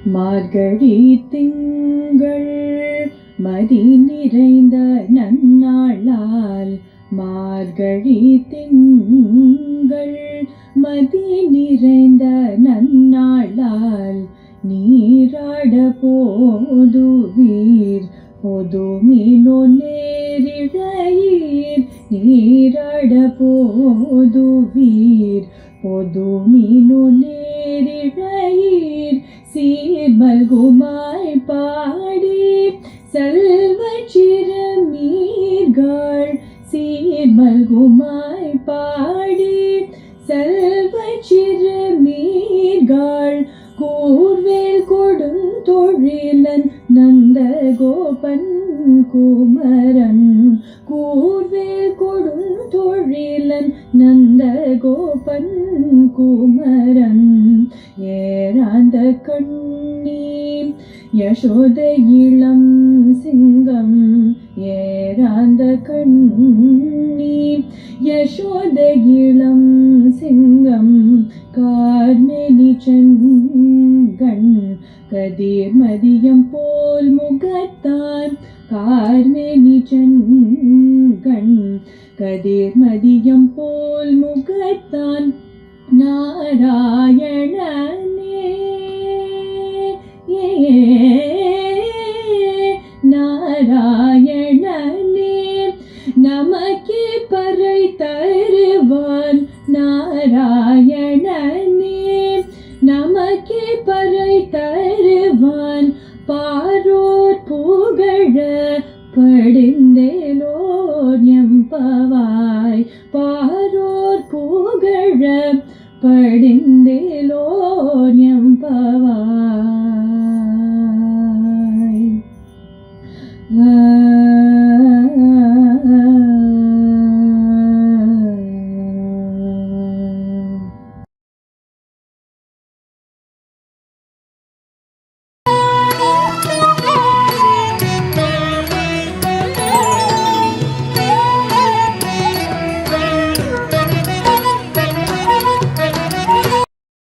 மார்கழி திங்கள் மதி நிறைந்த நன்னாளால் மார்கழி திங்கள் மதி நிறைந்த நன்னாளால் நீராட போதுவீர் பொதுமினோ நேரிழையீர் நீராட போதுவீர் பொதுமினோ நேரிழையீர் சீர்மல்குமாய் பாடி செல்வ சிறுமீர்கள் சீர்மல்குமாய் பாடி செல்வ சிறுமீர்கள் கூர்வேல் கொடுந்தொழிலன் நந்தகோபன் குமரன் கூர்வேல் கொடுந்தொழிலன் நந்தகோபன் குமரன் ஏராந்த கண்ணி யசோத இளம் சிங்கம் ஏராந்த கண்ணி யசோத இளம் சிங்கம் கார்மேனி செங்கண் கதிர் மதியம் போல் முகத்தான் கார்மேனி செங்கண் கதிர் மதியம் போல் முகத்தான் நாராயணனே நாராயணனே நமக்கே பறை தருவான் நாராயணனே நமக்கே பறை தருவான் பாரோர் புகழ படிந்தேலோர் எம்பவாய் பாரோர் புகழ படிந்தேலோர்